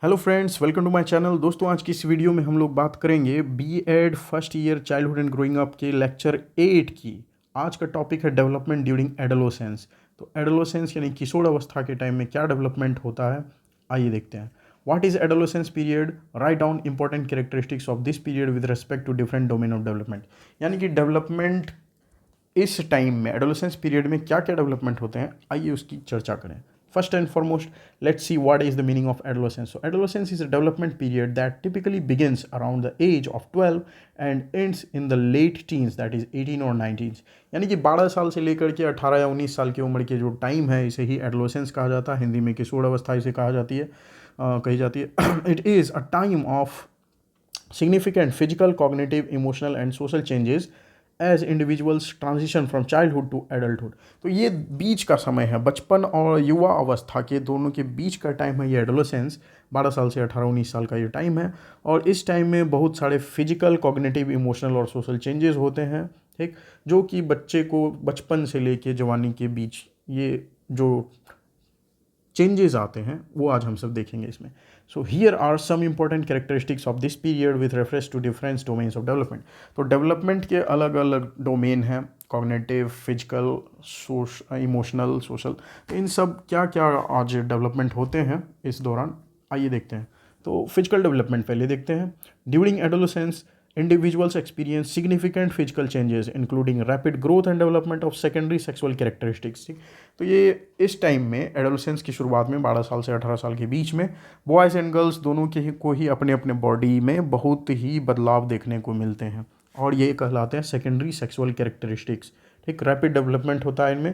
Hello friends, welcome to my channel. दोस्तों, आज की इस वीडियो में हम लोग बात करेंगे BEd first year childhood and growing up के लेक्चर 8 की। आज का टॉपिक है डेवलपमेंट ड्यूरिंग एडोलेसेंस। तो एडोलेसेंस यानी किशोर अवस्था के टाइम में क्या डेवलपमेंट होता है, आइए देखते हैं। What is adolescence period? Write down important characteristics of this period with respect to different domain of development. यानी कि डेवलपमेंट इस टाइम में, एडोलेसेंस पीरियड में क्या क्या डेवलपमेंट होते हैं, आइए उसकी चर्चा करें। First and foremost, let's see what is the meaning of adolescence. So, adolescence is a development period that typically begins around the age of 12 and ends in the late teens, that is 18 or 19. यानी कि 12 साल से लेकर के 18 या 19 साल की उम्र के जो टाइम है, इसे ही एडोलेसेंस कहा जाता है। हिंदी में किशोर अवस्था इसे कहा जाती है, कही जाती है। It is a time of significant physical, cognitive, emotional and social changes as individuals transition from childhood to adulthood. तो ये बीच का समय है, बचपन और युवा अवस्था के दोनों के बीच का टाइम है ये एडोलेसेंस। 12 साल से 18-19 साल का ये टाइम है, और इस टाइम में बहुत सारे फिजिकल, कॉग्निटिव, इमोशनल और सोशल चेंजेस होते हैं, ठीक, जो कि बच्चे को बचपन से लेके जवानी के बीच ये जो चेंजेस आते हैं वो आज हम सब देखेंगे इसमें। So here are some important characteristics of this period with reference to different domains of development. तो डेवलपमेंट के अलग अलग डोमेन हैं, कॉग्निटिव, फिजिकल, इमोशनल, सोशल। तो इन सब क्या क्या आज डेवलपमेंट होते हैं इस दौरान, आइए देखते हैं। तो फिजिकल डेवलपमेंट पहले देखते हैं। During adolescence individuals experience significant physical changes including rapid growth and development of secondary sexual characteristics। ठीक, तो ये इस टाइम में एडोलेसेंस की शुरुआत में 12 साल से 18 साल के बीच में बॉयज़ एंड गर्ल्स दोनों के ही को ही अपने अपने बॉडी में बहुत ही बदलाव देखने को मिलते हैं, और ये कहलाते हैं सेकेंडरी सेक्सुअल कैरेक्टरिस्टिक्स। ठीक, रैपिड डेवलपमेंट होता है इनमें।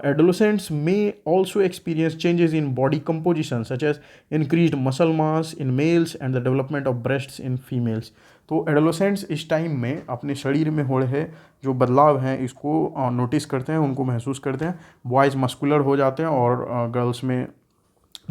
एडोलेसेंट्स में also experience changes in body composition such as increased muscle mass in males and the development of breasts in females. तो एडोलेसेंट्स इस टाइम में अपने शरीर में हो रहे जो बदलाव हैं इसको नोटिस करते हैं, उनको महसूस करते हैं। बॉयज़ मस्कुलर हो जाते हैं और गर्ल्स में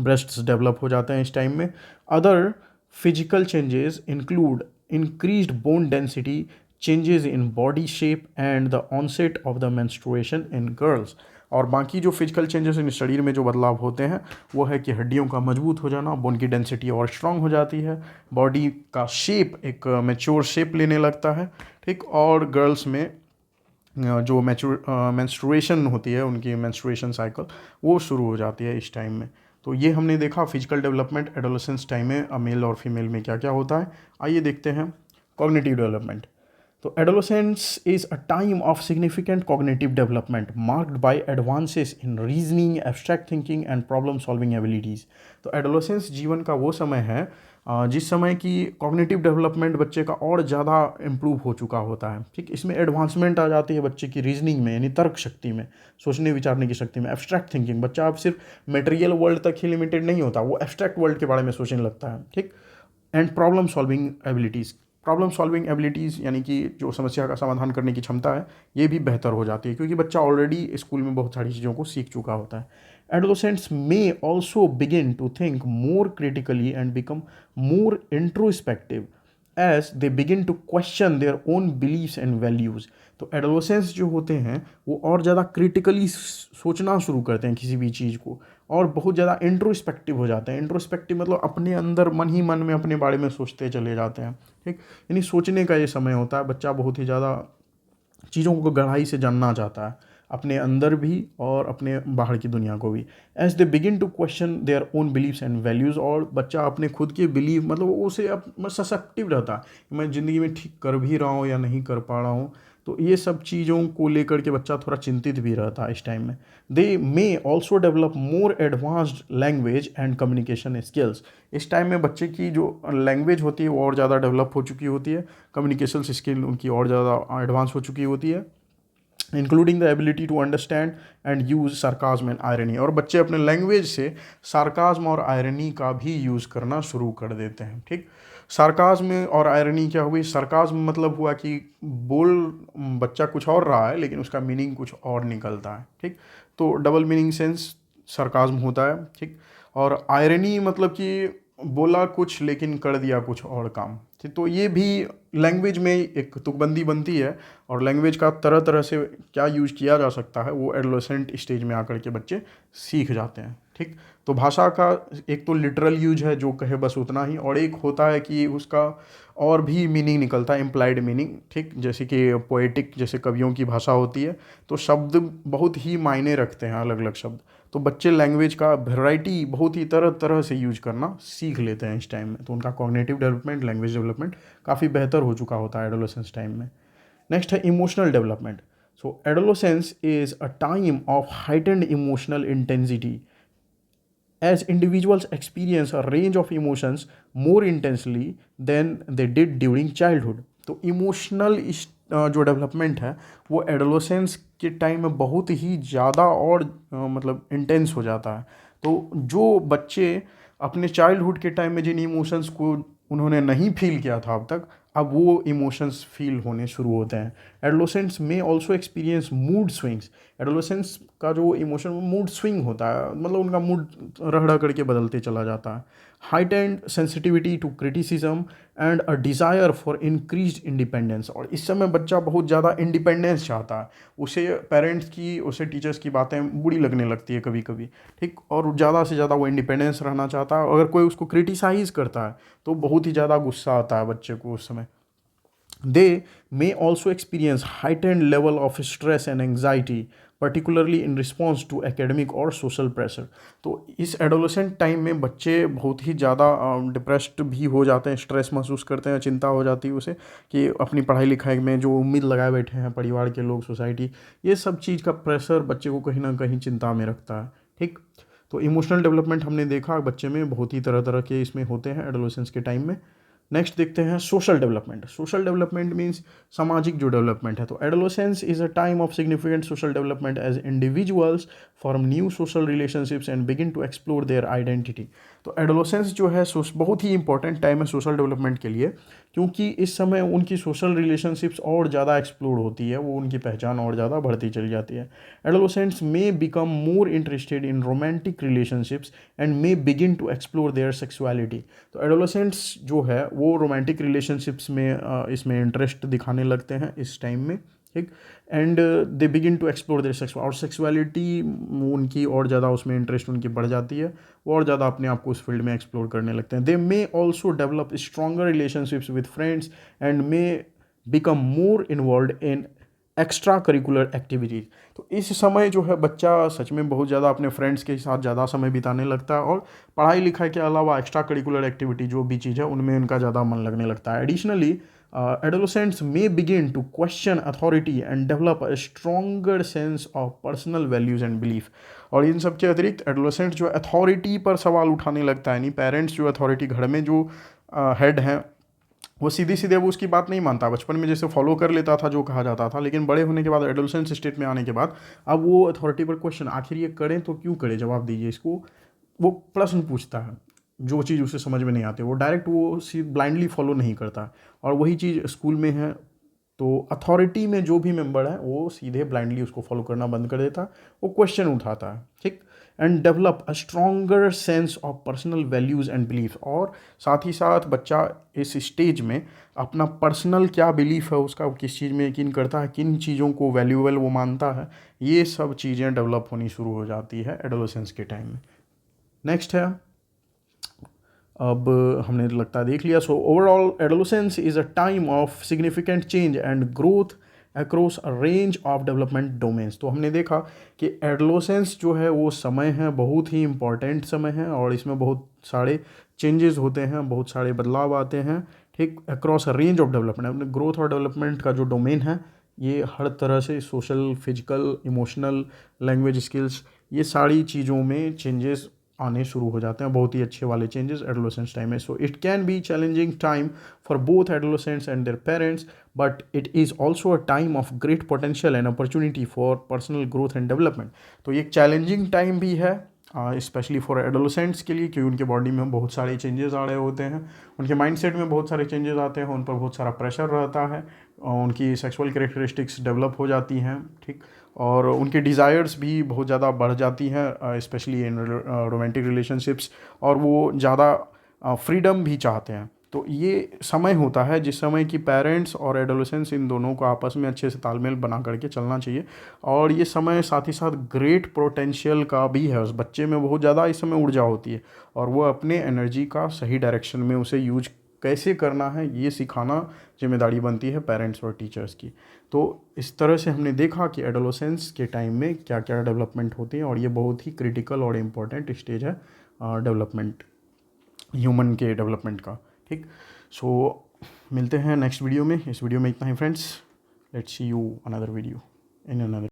ब्रेस्ट्स डेवलप हो जाते हैं इस टाइम में। Other physical changes include increased bone density, changes in body shape and the onset of the menstruation in girls. और बाकी जो फिजिकल चेंजेस इन शरीर में जो बदलाव होते हैं वो है कि हड्डियों का मजबूत हो जाना, बोन की डेंसिटी और स्ट्रांग हो जाती है, बॉडी का शेप एक मैच्योर शेप लेने लगता है। ठीक, और गर्ल्स में जो मेंस्ट्रुएशन होती है, उनकी मेंस्ट्रुएशन साइकिल वो शुरू हो जाती है इस टाइम में। तो ये हमने देखा फिजिकल डेवलपमेंट एडोलेसेंस टाइम में मेल और फीमेल में क्या क्या होता है। आइए देखते हैं कॉग्निटिव डेवलपमेंट। तो adolescence is a time of significant cognitive development marked by advances in reasoning, abstract thinking and problem solving abilities। तो adolescence जीवन का वो समय है जिस समय की कॉग्निटिव डेवलपमेंट बच्चे का और ज़्यादा इम्प्रूव हो चुका होता है। ठीक, इसमें एडवांसमेंट आ जाती है बच्चे की रीजनिंग में, यानी तर्क शक्ति में, सोचने विचारने की शक्ति में, एब्स्ट्रैक्ट थिंकिंग। बच्चा अब सिर्फ मटेरियल वर्ल्ड तक ही लिमिटेड नहीं होता, वो एब्स्ट्रैक्ट वर्ल्ड के बारे में सोचने लगता है। ठीक, and problem solving abilities. Problem solving abilities यानी कि जो समस्या का समाधान करने की क्षमता है ये भी बेहतर हो जाती है, क्योंकि बच्चा ऑलरेडी स्कूल में बहुत सारी चीज़ों को सीख चुका होता है। Adolescents may also begin to think more critically and become more introspective as they begin to question their own beliefs and values. तो एडोलेसेंस जो होते हैं वो और ज़्यादा क्रिटिकली सोचना शुरू करते हैं किसी भी चीज़ को, और बहुत ज़्यादा इंट्रोस्पेक्टिव हो जाते हैं। इंट्रोस्पेक्टिव मतलब अपने अंदर मन ही मन में अपने बारे में सोचते चले जाते हैं। ठीक, यानी सोचने का ये समय होता है, बच्चा बहुत ही ज़्यादा चीज़ों को गहराई से जानना चाहता है, अपने अंदर भी और अपने बाहर की दुनिया को भी। As they begin to question their own beliefs and values, और बच्चा अपने खुद के बिलीव मतलब उसे अब ससेप्टिव रहता है कि मैं ज़िंदगी में ठीक कर भी रहा हूँ या नहीं कर पा रहा हूँ। तो ये सब चीज़ों को लेकर के बच्चा थोड़ा चिंतित भी रहता है इस टाइम में। They may also develop more advanced language and communication skills. इस टाइम में बच्चे की जो लैंग्वेज होती है वो और ज़्यादा डेवलप हो चुकी होती है, कम्युनिकेशन स्किल उनकी और ज़्यादा एडवांस हो चुकी होती है, including the ability to understand and use sarcasm and irony. और बच्चे अपने लैंग्वेज से सार्काज्म और आयरनी का भी यूज़ करना शुरू कर देते हैं। ठीक, सार्काज्म और आयरनी क्या हुई? सार्काज्म मतलब हुआ कि बोल बच्चा कुछ और रहा है लेकिन उसका मीनिंग कुछ और निकलता है। ठीक, तो डबल मीनिंग सेंस सार्काज्म होता है। ठीक, और आयरनी मतलब कि बोला कुछ लेकिन कर दिया कुछ और काम। ठीक, तो ये भी लैंग्वेज में एक तुकबंदी बनती है, और लैंग्वेज का तरह तरह से क्या यूज़ किया जा सकता है वो एडोलेसेंट स्टेज में आकर के बच्चे सीख जाते हैं। ठीक। तो भाषा का एक तो लिटरल यूज है जो कहे बस उतना ही, और एक होता है कि उसका और भी मीनिंग निकलता है, इम्प्लाइड मीनिंग। ठीक, जैसे कि पोएटिक, जैसे कवियों की भाषा होती है, तो शब्द बहुत ही मायने रखते हैं, अलग अलग शब्द। तो बच्चे लैंग्वेज का वैरायटी बहुत ही तरह तरह से यूज करना सीख लेते हैं इस टाइम में, तो उनका कॉग्निटिव डेवलपमेंट, लैंग्वेज डेवलपमेंट काफ़ी बेहतर हो चुका होता है एडोलेसेंस टाइम में। नेक्स्ट है emotional development. So adolescence is a time of heightened emotional intensity as individuals experience a range of emotions more intensely than they did during childhood। तो emotional जो डेवलपमेंट है वो एडोलेसेंस के time में बहुत ही ज़्यादा और मतलब इंटेंस हो जाता है। तो जो बच्चे अपने चाइल्डहुड के टाइम में जिन इमोशंस को उन्होंने नहीं फील किया था अब तक, अब वो इमोशंस फील होने शुरू होते हैं। एडोलेसेंट्स में also experience mood swings. Adolescence का जो इमोशन मूड स्विंग होता है, मतलब उनका मूड रगड़ा करके बदलते चला जाता है। Heightened sensitivity to criticism and a desire for increase independence. और इस समय बच्चा बहुत ज़्यादा इंडिपेंडेंस चाहता है, उसे पेरेंट्स की, उसे टीचर्स की बातें बुरी लगने लगती है कभी कभी। ठीक, और ज़्यादा से ज़्यादा वो इंडिपेंडेंस रहना चाहता है। अगर कोई उसको क्रिटिसाइज़ करता है तो बहुत ही ज़्यादा गुस्सा आता है बच्चे को उस समय। They may also experience heightened level of stress and anxiety, particularly in response to academic or social pressure। तो इस एडोलेसेंट टाइम में बच्चे बहुत ही ज़्यादा डिप्रेस्ड भी हो जाते हैं, स्ट्रेस महसूस करते हैं, चिंता हो जाती है उसे कि अपनी पढ़ाई लिखाई में जो उम्मीद लगाए बैठे हैं परिवार के लोग, सोसाइटी, ये सब चीज़ का प्रेशर बच्चे को कहीं ना कहीं चिंता में रखता है। ठीक, तो इमोशनल डेवलपमेंट हमने देखा बच्चे में बहुत ही तरह तरह के इसमें होते हैं एडोलेसेंस के टाइम में। नेक्स्ट देखते हैं social development. Social development means सामाजिक जो डेवलपमेंट है। तो adolescence is a time of significant social development as individuals form new social relationships and begin to explore their identity. तो एडोलेसेंस जो है बहुत ही इंपॉर्टेंट टाइम है सोशल डेवलपमेंट के लिए, क्योंकि इस समय उनकी सोशल रिलेशनशिप्स और ज़्यादा एक्सप्लोर होती है, वो उनकी पहचान और ज़्यादा बढ़ती चली जाती है। Adolescents may become more interested in romantic relationships and may begin to explore their sexuality. तो एडोलेसेंट्स जो है वो रोमांटिक रिलेशनशिप्स में इसमें इंटरेस्ट दिखाने लगते हैं इस टाइम में। ठीक, and they begin to explore their sex, और सेक्सुअलिटी उनकी और ज़्यादा उसमें इंटरेस्ट उनकी बढ़ जाती है, वो और ज़्यादा अपने आप को उस फील्ड में एक्सप्लोर करने लगते हैं। They may also develop stronger relationships with friends and may become more involve in extracurricular activities. तो इस समय जो है बच्चा सच में बहुत ज़्यादा अपने फ्रेंड्स के साथ ज़्यादा समय बिताने लगता है, और पढ़ाई लिखाई के अलावा एक्स्ट्रा करिकुलर एक्टिविटी जो भी चीज़ है उनमें उनका ज़्यादा मन लगने लगता है। Additionally adolescents may begin to question authority and develop a stronger sense of personal values and belief। और इन सब के अतिरिक्त एडोलेसेंट जो अथॉरिटी पर सवाल उठाने लगता है, नहीं पेरेंट्स जो अथॉरिटी घर में जो हेड हैं वो सीधी सीधे वो उसकी बात नहीं मानता। बचपन में जैसे फॉलो कर लेता था जो कहा जाता था, लेकिन बड़े होने के बाद एडोलेसेंस स्टेट में आने के बाद अब वो अथॉरिटी पर क्वेश्चन, आखिर ये करें तो क्यों करें, जवाब दीजिए इसको, वो प्रश्न पूछता है। जो चीज़ उसे समझ में नहीं आती वो डायरेक्ट वो ब्लाइंडली फॉलो नहीं करता। और वही चीज़ स्कूल में है, तो अथॉरिटी में जो भी मेंबर है वो सीधे ब्लाइंडली उसको फॉलो करना बंद कर देता, वो क्वेश्चन उठाता है। ठीक, and develop a stronger sense of personal values and belief. और साथ ही साथ बच्चा इस स्टेज में अपना पर्सनल क्या बिलीफ है उसका, किस चीज़ में यकीन करता है, किन चीज़ों को वैल्यूएबल वो मानता है, ये सब चीज़ें डेवलप होनी शुरू हो जाती है एडोलेसेंस के टाइम में। नेक्स्ट है, अब हमने लगता है देख लिया। So overall adolescence is a time of significant change and growth across a range of development domains. तो हमने देखा कि एडोलेसेंस जो है वो समय है, बहुत ही इंपॉर्टेंट समय है, और इसमें बहुत सारे चेंजेस होते हैं, बहुत सारे बदलाव आते हैं। ठीक, across a range of development, अपने ग्रोथ और डेवलपमेंट का जो डोमेन है ये हर तरह से social, physical, emotional, language skills, ये सारी चीज़ों में चेंजेस आने शुरू हो जाते हैं, बहुत ही अच्छे वाले चेंजेस एडोलेसेंस टाइम में। So it can be challenging time for both adolescents and their parents, but it is also a time of great potential and opportunity for personal growth and development. तो ये एक challenging time भी है specially for adolescents के लिए, क्योंकि उनके body में बहुत सारे चेंजेस आ रहे होते हैं, उनके माइंडसेट में बहुत सारे चेंजेस आते हैं, उन पर बहुत सारा प्रेशर रहता है, उनकी सेक्सुअल कैरेक्टरिस्टिक्स डेवलप हो जाती हैं। ठीक, और उनके डिज़ायर्स भी बहुत ज़्यादा बढ़ जाती हैं स्पेशली इन रोमांटिक रिलेशनशिप्स, और वो ज़्यादा फ्रीडम भी चाहते हैं। तो ये समय होता है जिस समय कि पेरेंट्स और एडोलेसेंस इन दोनों को आपस में अच्छे से तालमेल बना करके चलना चाहिए। और ये समय साथ ही साथ ग्रेट पोटेंशियल का भी है, उस बच्चे में बहुत ज़्यादा इस समय ऊर्जा होती है और वो अपने एनर्जी का सही डायरेक्शन में उसे यूज कैसे करना है ये सिखाना जिम्मेदारी बनती है पेरेंट्स और टीचर्स की। तो इस तरह से हमने देखा कि एडोलेसेंस के टाइम में क्या क्या डेवलपमेंट होते हैं और ये बहुत ही क्रिटिकल और इम्पोर्टेंट स्टेज है डेवलपमेंट, ह्यूमन के डेवलपमेंट का। ठीक, सो मिलते हैं नेक्स्ट वीडियो में। इस वीडियो में इतना ही friends, let's see you another video in another.